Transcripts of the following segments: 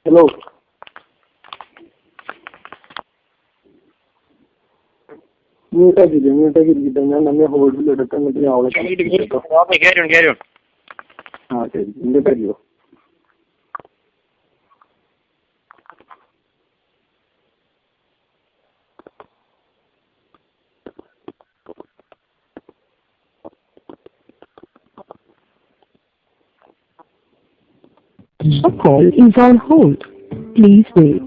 Hello, മ്യൂട്ടാക്കിയിരിക്കട്ടെ. ഞാൻ തന്നെ ഹോൾഡിൽ എടുക്കാൻ എന്നിട്ട് അവളെ ആ ശരി, mute ആക്കിയോ? The call is on hold. Please wait.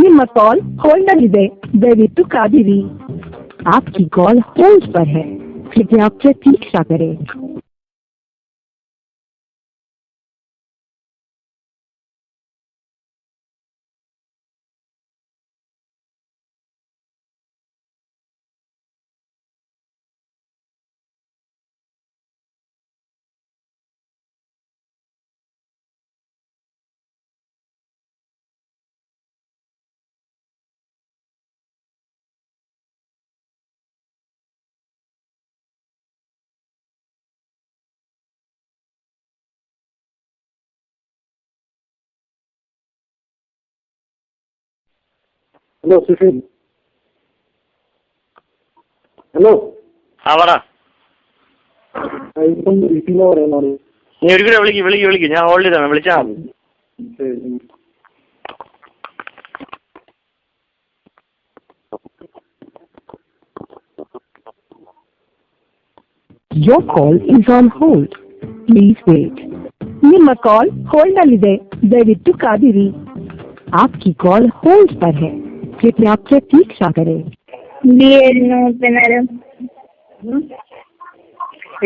ನಿಮ್ಮ ಕಾಲ್ ಹೋಲ್ಡ್ ಇದೆ, ದಯವಿಟ್ಟು ಕಾದಿರಿ. आपकी कॉल होल्ड पर है, कृपया प्रतीक्षा करें. Hello Sushil, hello. ആ പറ. ഇപ്പം വീട്ടിൽ പറയുന്നത് നീ ഒരിക്കലും വിളിക്ക്. ഞാൻ ഹോൾഡ് ചെയ്താണ്, വിളിച്ചാൽ മതി. ശരി. Your call is on hold. Please wait. ನಿಮ್ಮ ಕಾಲ್ ಹೋಲ್ಡ್ ಇದೆ, ದಯವಿಟ್ಟು ಕಾದಿರಿ. आपकी कॉल होल्ड पर है, कृपया प्रतीक्षा करें.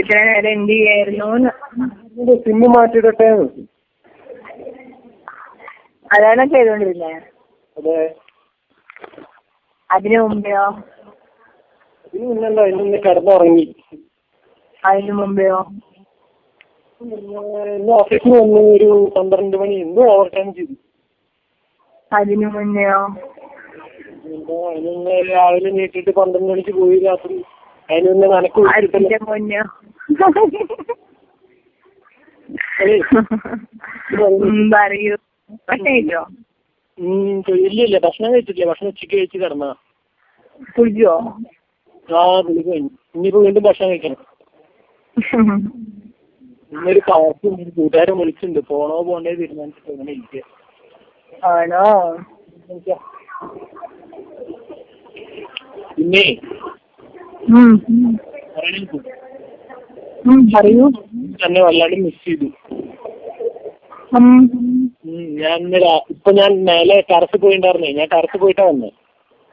ഇത്ര നേരം എന്ത് ചെയ്യായിരുന്നു? സിമ്മ് മാറ്റിയിടട്ടെ. അതാണ് ചെയ്തോണ്ടിരുന്നേ. അതെ. അതിനു മുമ്പെയോ? ഇതിന് മുന്നല്ല, അതിന് മുന്നേ കിടന്നുറങ്ങി. അതിനു മുമ്പെയോ? ഇന്ന് ഓഫീസിൽ വന്ന് ഒരു 12 മണി ഇന്നും ഓവർ ടൈം ചെയ്തു. അതിനു മുന്നെയോ? അതിന് രാവിലെ നീട്ടിട്ട് 12 മണിക്ക് പോയി രാത്രി. അതിന് മുന്നേ നനക്ക് അതിന്റെ മുന്നെയോ? പറയൂ. ഭക്ഷണം കഴിച്ചോ? ഇല്ല, ഭക്ഷണം കഴിച്ചിട്ടില്ല. ഭക്ഷണം ഉച്ചയ്ക്ക് കഴിച്ച് കിടന്നാ. കുളിച്ചോ? ആ കുളി കഴിഞ്ഞു. ഇനിയിപ്പോ വീണ്ടും ഭക്ഷണം കഴിക്കണം. ഇന്നൊരു കൂട്ടുകാരൻ വിളിച്ചിട്ടുണ്ട്, പോണോ പോണ്ടേ തീരുമാനിച്ചിട്ട് അങ്ങനെ ഇരിക്കുക. ആണോ? പിന്നെ പറയൂ. തന്നെ വല്ലാണ്ട് മിസ് ചെയ്തു. ഞാൻ ഞാൻ മേലെ ടെറസ് പോയിണ്ടായിരുന്നേ. ഞാൻ ടെറസ് പോയിട്ടാ വന്നേ.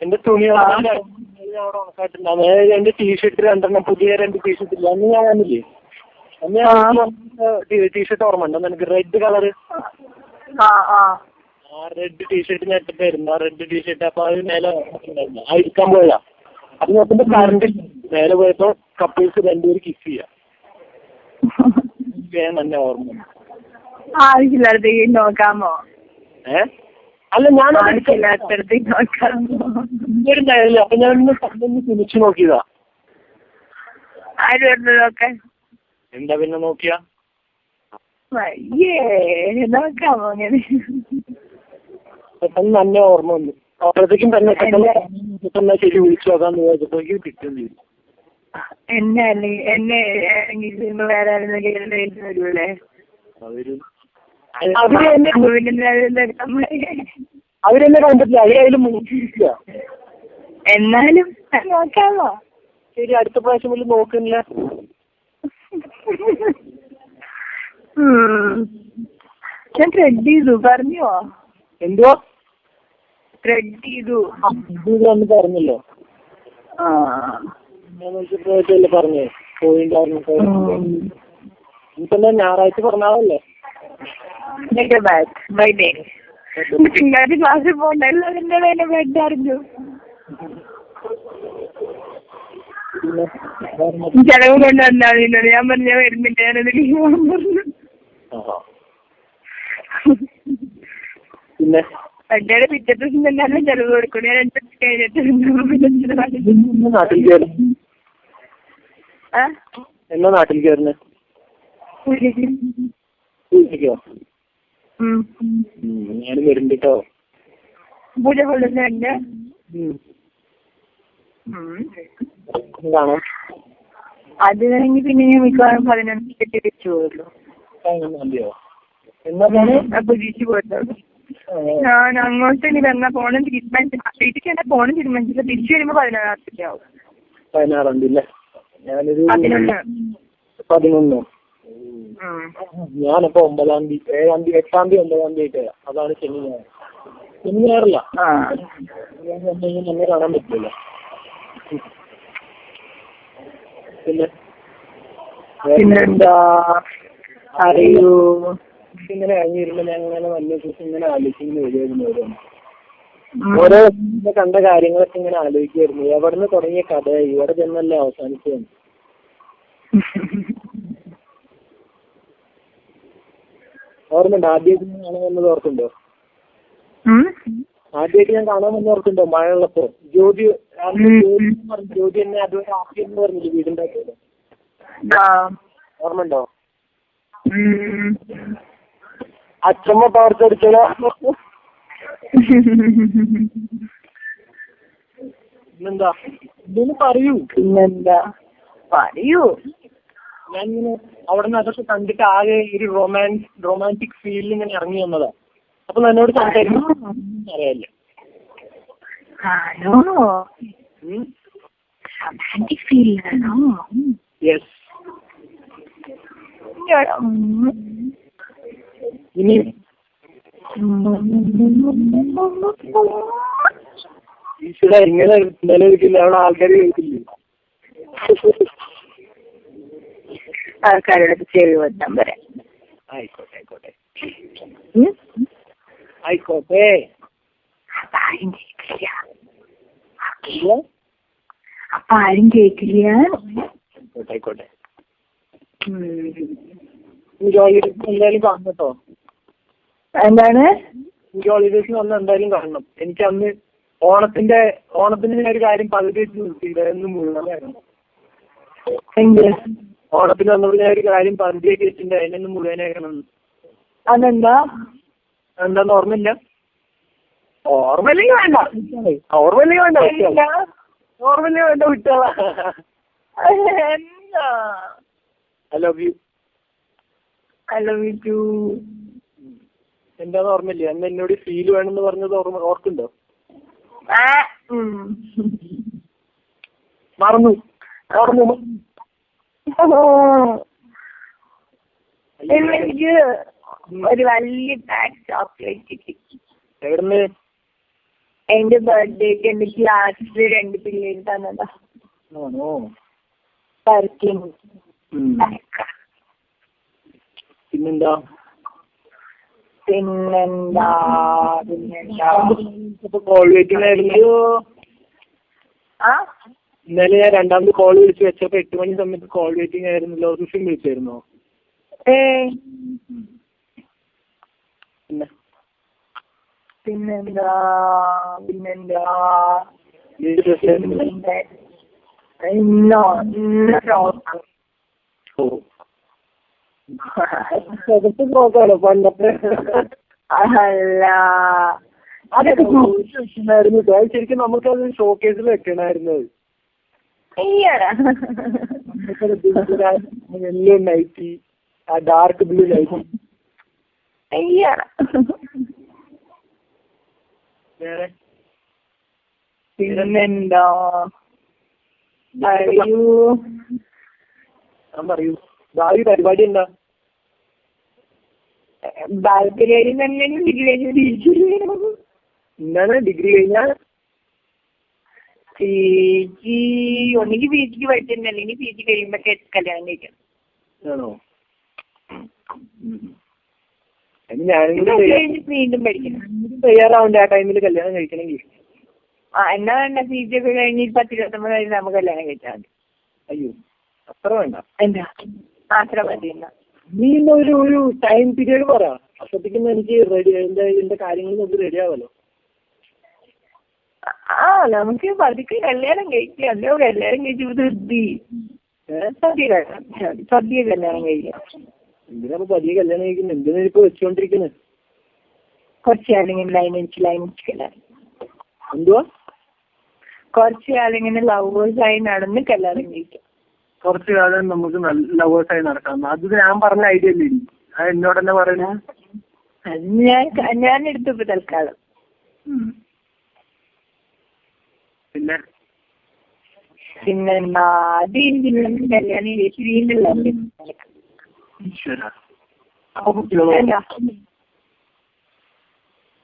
എന്റെ തുണി അവിടെ ഉണക്കായിട്ടുണ്ടാവും. എന്റെ ടീഷർട്ട് 2 പുതിയ 2 ടീഷർട്ട് ഇല്ല. അന്ന് ഞാൻ വന്നില്ലേ, അന്ന് ടീഷർട്ട് ഓർമ്മ ഉണ്ടോ നിനക്ക്? Red colour. ആ റെഡ് ടീഷർട്ട് ഞാൻ ഇട്ടിട്ടായിരുന്നു. ആ റെഡ് ടീഷർട്ട് അപ്പൊ അത് മേലെ ഉണ്ടായിരുന്നു. ആ ഇരിക്കാൻ പോയാ അത് നോക്കുമ്പോ കറണ്ട് മേലെ പോയപ്പോ കപ്പിൾസ് 2 പേര് കിസ് ചെയ്യാ. തന്നെ ഓർമ്മ. ആവശ്യമില്ലാടത്തേക്ക് നോക്കാമോ? അല്ല, ഞാൻ ആവശ്യമില്ലാത്തടത്തേക്ക് നോക്കാമോ? ഉണ്ടായില്ല. അപ്പൊ ഞാൻ ഒന്ന് കുനിച്ചു നോക്കിയതാ. ആര് പറഞ്ഞു നോക്കാൻ? എന്താ പിന്നെ നോക്കിയാ? നോക്കാമോ അങ്ങനെ? പെട്ടെന്ന് തന്നെ ഓർമ്മ വന്നു. അപ്പോഴത്തേക്കും തന്നെ പെട്ടെന്ന് ശരി വിളിച്ചു നോക്കാന്ന് വിചാരിച്ചപ്പോഴേക്കും കിട്ടുകയും ചെയ്തു. എന്നെ വേറെ വരൂലേ? അവരെന്നെ കണ്ടിട്ടില്ല. അവരായാലും മുങ്ങിയിരിക്കുക. എന്നാലും നോക്കാമോ? ശരി, അടുത്ത പ്രാവശ്യം പോലും നോക്കുന്നില്ല. ഞാൻ ത്രെഡ് ചെയ്തു. പറഞ്ഞോ? എന്തുവാ ത്രെഡ് ചെയ്തു? അന്ന് പറഞ്ഞല്ലോ. പറഞ്ഞേ പോയിണ്ടായിരുന്നു. എനിക്കെന്താ ഞായറാഴ്ച പറഞ്ഞാലല്ലേ? തിങ്കളാഴ്ച ക്ലാസ്സിൽ പോകണ്ടല്ലോ. അതിന്റെ വേല ബെഡ് അറിഞ്ഞു. ചെലവ് കൊണ്ട് വന്നാ ഞാൻ പറഞ്ഞ വരുന്നില്ല. ഞാനത് ലീവ് പറഞ്ഞു. പിന്നെ എന്റെ പിറ്റേ ദിവസം തന്നെ ചെലവ് കൊടുക്കും. ഞാൻ 2 ദിവസം കഴിഞ്ഞിട്ട് നാട്ടിൽ കയറും. എന്നാ നാട്ടിൽ കയറുന്നത്? ഞാനും വരുന്നുണ്ട് കേട്ടോ. പൂജ കൊള്ളുന്നുണ്ട്. കാണാം. അത് കഴിഞ്ഞ് പിന്നെ ഞാൻ മിക്കവാറും 11 തിരിച്ചു പോയല്ലോ. അപ്പൊ തിരിച്ചു പോയല്ലോ. ഞാൻ അങ്ങോട്ട് ഇനി വന്നാ പോണം വീട്ടിലേക്ക് എന്നെ പോണം തീരുമാനിച്ചില്ല. തിരിച്ചു വരുമ്പോ 16 ആവും. 16 ഞാനൊരു 11. ഞാനപ്പോ 9-ാം തീയതി 7-ാം തീയതി 8-ാം തീയതി 9-ാം തീയതി അതാണ് ശനി ഞായർ. ശനി ഞായറല്ല എന്നെ കാണാൻ പറ്റില്ല. പിന്നെന്താ അറിയൂ. ഇങ്ങനെ കഴിഞ്ഞ് വരുമ്പോ ഞാൻ ഇങ്ങനെ നല്ല ദിവസം ഇങ്ങനെ ആലോചിച്ചിങ്ങനെ വരുമായിരുന്നു. ഓരോ കണ്ട കാര്യങ്ങളൊക്കെ ഇങ്ങനെ ആലോചിക്കുമായിരുന്നു. എവിടുന്ന് തുടങ്ങിയ കഥ ഇവിടെ ചെന്നല്ലേ അവസാനിച്ചത്. ഓർമ്മയുണ്ടോ ആദ്യമായിട്ട് ഞാൻ കാണാൻ വന്നത്? ഓർക്കുണ്ടോ? ആദ്യമായിട്ട് ഞാൻ കാണാൻ വന്ന് ഓർക്കുണ്ടോ? മഴയുള്ളപ്പോ ജ്യോതി എന്നെ അതുവരെ ആദ്യം എന്ന് പറഞ്ഞില്ലേ വീടിന്റെ അകത്ത്? ഓർമ്മയുണ്ടോ? അച്ഛമ്മ ടോർച്ചടിച്ചോ? പിന്നെന്താ ഇതിന് പറയൂ. പിന്നെന്താ പറയൂ. ഞാനിങ്ങനെ അവിടെ നിന്ന് അതൊക്കെ കണ്ടിട്ട് ആകെ ഒരു റൊമാൻറ്റിക് ഫീലിൽ ഇങ്ങനെ ഇറങ്ങി വന്നതാ. അപ്പൊ എന്നോട് സംസാരിക്കും അറിയാല്ല. യെസ്. ഇനി ഈശ്വര ഇങ്ങനെ നിലനിൽക്കില്ല. അവിടെ ആൾക്കാർ കേൾക്കില്ലേ? ആൾക്കാരോട് ചെവി വന്നാൻ പറയാം. ആയിക്കോട്ടെ ആയിക്കോട്ടെ ആയിക്കോട്ടെ. ആരും കേൾക്കില്ല. അപ്പൊ ആരും കേൾക്കില്ല. ആയിക്കോട്ടെ ആയിക്കോട്ടെ. എന്തായാലും കാണണം കേട്ടോ. എന്താണ്? എനിക്ക് ഹോളിഡേസിന് വന്ന് എന്തായാലും കാണണം. എനിക്ക് അന്ന് ഓണത്തിന് ഞാൻ ഒരു കാര്യം പകുതി വെച്ച് നിർത്തിയില്ല. എന്ന് മുഴുവനായിരുന്നു. ഓണത്തിന് വന്നപ്പോൾ ഞാൻ ഒരു കാര്യം പകുതിയൊക്കെ വെച്ചിട്ടുണ്ട്. അതിനൊന്ന് മുഴുവനാക്കണം. അതെന്താ? എന്താന്ന് ഓർമ്മയില്ല? ഓർമ്മയില്ലെങ്കിൽ വേണ്ട വിട്ടാളാ. I love you. എന്താന്ന് ഓർമ്മയില്ല? അന്ന് എന്നോട് ഫീൽ വേണമെന്ന് പറഞ്ഞത് ഓർക്കുണ്ടോ? മറന്നു. എനിക്ക് ഒരു വലിയ പാക്ക് ചോക്ലേറ്റ് കിട്ടി. എവിടുന്ന്? എന്റെ ബർത്ത്ഡേക്ക് എന്റെ ക്ലാസ്സിൽ 2 പിള്ളേര് തന്നതാ. പിന്നെന്താ കോൾ വെയിറ്റിംഗ് ആയിരുന്നു. ഇന്നലെ ഞാൻ 2ാമത് കോൾ വിളിച്ച് വെച്ചപ്പോ 8 മണി സമയത്ത് കോൾ വെയിറ്റിംഗ് ആയിരുന്നല്ലോ. ഋഷിൻ വിളിച്ചായിരുന്നോ? പിന്നെന്താ നോക്കാണോ പണ്ടത്തെ? അല്ല അതൊക്കെ വെക്കണായിരുന്നു. ശരിക്കും നമുക്കത് ഷോക്കേസിൽ വെക്കണായിരുന്നു. യെല്ലോ നൈറ്റി, ആ ഡാർക്ക് ബ്ലൂ നൈറ്റി. വേറെ പിന്നെന്താ ഞാൻ പറയൂ. ഭാവി പരിപാടി എന്താ? എന്താണ് ഡിഗ്രി കഴിഞ്ഞാൽ PG ഒന്നെങ്കിൽ PGക്ക് പഠിച്ചിട്ടുണ്ട്, അല്ലെങ്കിൽ PG കഴിയുമ്പോ കല്യാണം കഴിക്കണം. ആണോ? ഞാനിങ്ങനെ വീണ്ടും പഠിക്കണം. തയ്യാറാവണ്ടേ ആ ടൈമിൽ കല്യാണം കഴിക്കണമെങ്കിൽ? എന്നാ വേണ്ട, PG ഒക്കെ കഴിഞ്ഞ് 10-29 കഴിഞ്ഞ് നമുക്ക് കല്യാണം കഴിച്ചാൽ മതി. അയ്യോ അത്ര വേണ്ട. എന്താ അത്ര മതി? നീ ഒരു ടൈം പീരീഡ് പറ. അപ്പത്തേക്കും എനിക്ക് റെഡി എന്റെ കാര്യങ്ങൾ നമുക്ക് റെഡി ആവല്ലോ. നമുക്ക് പതുക്കെ കല്യാണം കഴിക്കാം. അല്ലോ കല്യാണം കഴിച്ചു സദ്യ കല്യാണം കഴിക്കാം. എന്തിനാ പതിയെ കല്യാണം കഴിക്കുന്നത്? എന്തിനാ ഇപ്പൊ വെച്ചോണ്ടിരിക്കുന്നത്? കുറച്ച് കാലിങ്ങനെ ലൈനിച്ച് കല്യാണം. എന്തുവാ? കുറച്ച് കാലിങ്ങനെ ലവേഴ്സായി നടന്ന് കല്യാണം കഴിക്കാം. കുറച്ച് കാലം നമുക്ക് നല്ല ലവേഴ്സായി നടക്കാം. അത് ഞാൻ പറഞ്ഞ ഐഡിയ അല്ലേ? അത് എന്നോട് തന്നെ പറയുന്ന. അത് ഞാൻ എടുത്തു തൽക്കാലം. പിന്നെന്താ അത് കല്യാണം ചേച്ചി വീണ്ടല്ലോ.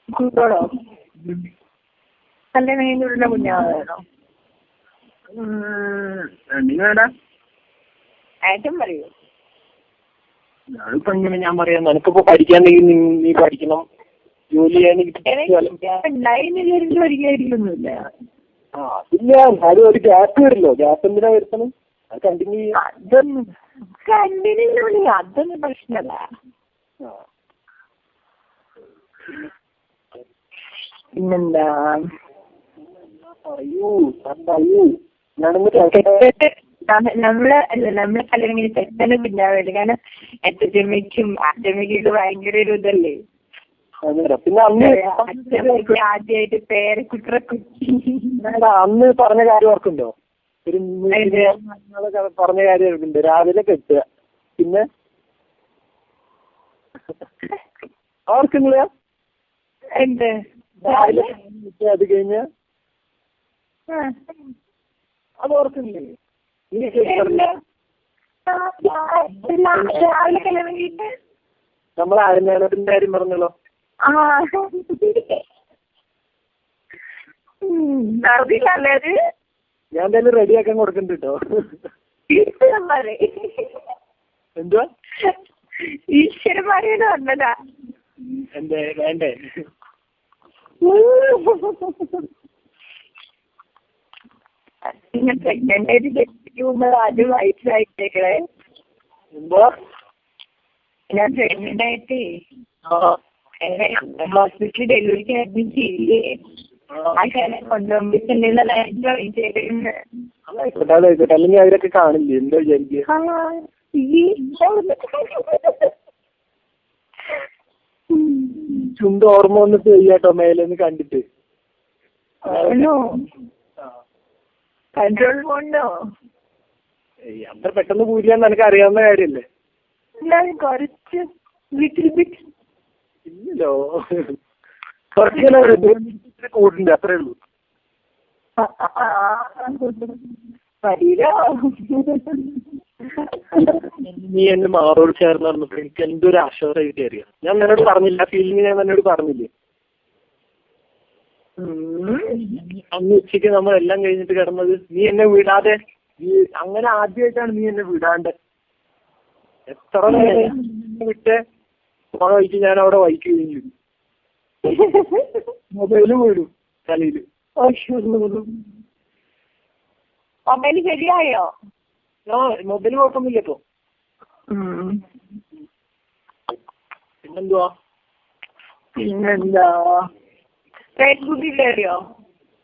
കുട്ടോടോ കല്യാണം കഴിഞ്ഞുള്ള കുഞ്ഞാണോ? ഏട്ടൻ പറയൂ. അതിപ്പോ എങ്ങനെ ഞാൻ പറയാം? നിനക്കിപ്പോ പഠിക്കാണ്ടെങ്കിൽ നീ പഠിക്കണം, ജോലി പഠിക്കാതിരിക്കൊന്നുമില്ല. അതില്ല. എന്നാലും ഒരു ഗ്യാപ്പ് വരില്ലോ. ഗ്യാപ്പ് എന്തിനാ വരുത്തണം? അത് കണ്ടിന്യൂ ചെയ്യാം. അതൊന്നും പ്രശ്നമല്ല. പിന്നെന്താ പറയൂ. നമ്മളെ കല്യാണം കഴിഞ്ഞ് തെറ്റന്നെ പിന്നാവില്ല. കാരണം അച്ഛമ്മയ്ക്കും അച്ഛമ്മയ്ക്കും ഭയങ്കര ഒരു ഇതല്ലേ. പിന്നെ അന്ന് ആദ്യമായിട്ട് പേരക്കുട്ടിയെ കുട്ടി അന്ന് പറഞ്ഞ കാര്യം ഓർക്കുന്നുണ്ടോ? ഒരു പറഞ്ഞ കാര്യം ഓർക്കുന്നുണ്ട്. രാവിലെ കെട്ടുക, പിന്നെ ഓർക്കുന്നില്ല? എന്ത് രാവിലെ അത് കഴിഞ്ഞ അത് ഓർക്കുന്നില്ലേ? രാവിലെ കല്യാണം കഴിഞ്ഞിട്ട് നമ്മൾ ആര്യനാടത്തിന്റെ കാര്യം പറഞ്ഞല്ലോ. ഞാൻ എന്തായാലും റെഡിയാക്കാൻ കൊടുക്കണ്ട കേട്ടോ. എന്തുവാ? ഈശ്വരന്മാരെന്ന് പറഞ്ഞതാ. എന്തേ വേണ്ടേ? നിങ്ങൾ പ്രഗ്നന്റ് ആയിട്ട് ആദ്യം വയസ്സായിട്ടേക്കണേ. എന്തോ? ഞാൻ പ്രഗ്നന്റ് ആയിട്ടേ ഹോസ്പിറ്റലിൽ ഡെലിവറിക്ക് അഡ്മിറ്റ് ചെയ്യില്ലേ? ആ കാര്യം കൊണ്ടുപോകുമ്പോഴേക്കുള്ള അല്ലെങ്കിൽ അവരൊക്കെ കാണില്ലേ? എന്താ വിചാരിക്കുക? ചുണ്ട് ഓർമ്മ വന്നിട്ട് ചെയ്യാട്ടോ മേലെന്ന് കണ്ടിട്ട്. കൺട്രോൾ പോണ്ടോ? അത്ര പെട്ടെന്ന് പൂരിയാന്ന് എനിക്ക് അറിയാവുന്ന കാര്യല്ലേ. കുറച്ച് ലിറ്റിൽ ബിറ്റ് ഇല്ലല്ലോ, കുറച്ച് കൂടുണ്ട്, അത്രേ ഉള്ളൂ. നീ എന്നെ മാറോട് ചേർന്ന് പറഞ്ഞപ്പോ എനിക്ക് എന്തൊരു ആശ്വാസമായിട്ട് അറിയാം. ഞാൻ നിന്നോട് പറഞ്ഞില്ല, ഫീലിംഗ് ഞാൻ നിന്നോട് പറഞ്ഞില്ലേ? അന്ന് ഉച്ചയ്ക്ക് നമ്മൾ എല്ലാം കഴിഞ്ഞിട്ട് കിടന്നത്, നീ എന്നെ വിടാതെ. അങ്ങനെ ആദ്യമായിട്ടാണ് നീ എന്നെ വിടാണ്ട്. എത്ര നേരം വിട്ട് പോണ വഴിക്ക് ഞാൻ അവിടെ വൈക്കുകയും ചെയ്തു. മൊബൈലും വീടും തലയില്. മൊബൈൽ ശരിയായോ? മൊബൈൽ കുഴപ്പമൊന്നുമില്ല ഇപ്പൊ. പിന്നെന്താ ഫേസ്ബുക്കിൽ കയറിയോ?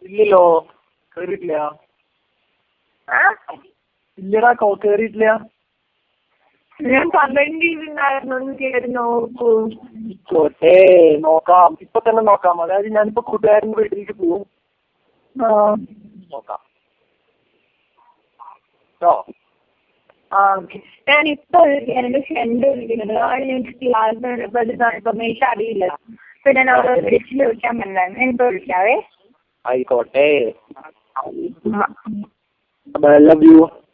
ഇല്ലല്ലോ, കേറിയിട്ടില്ല. ഇല്ലടാ, കേറിയിട്ടില്ല. ഞാൻ കമന്റ് ചെയ്തിട്ടുണ്ടായിരുന്നു, ഒന്ന് കയറി നോക്കൂ. നോക്കാം, ഇപ്പൊ തന്നെ നോക്കാം. അതായത് ഞാനിപ്പോ കൂട്ടുകാരൻ്റെ വീട്ടിലേക്ക് പോവും. നോക്കാം. ഞാനിപ്പോ എന്റെ ഫ്രണ്ട് വിളിക്കുന്നത്, എനിക്ക് ക്ലാസ് ഇൻഫർമേഷൻ അറിയില്ല. അപ്പൊ ഞാൻ അവിടെ വിളിച്ച് ചോദിക്കാൻ പറ്റില്ല. ഞാനിപ്പോ വിളിക്കാവേ. ആയിക്കോട്ടെ. I love you.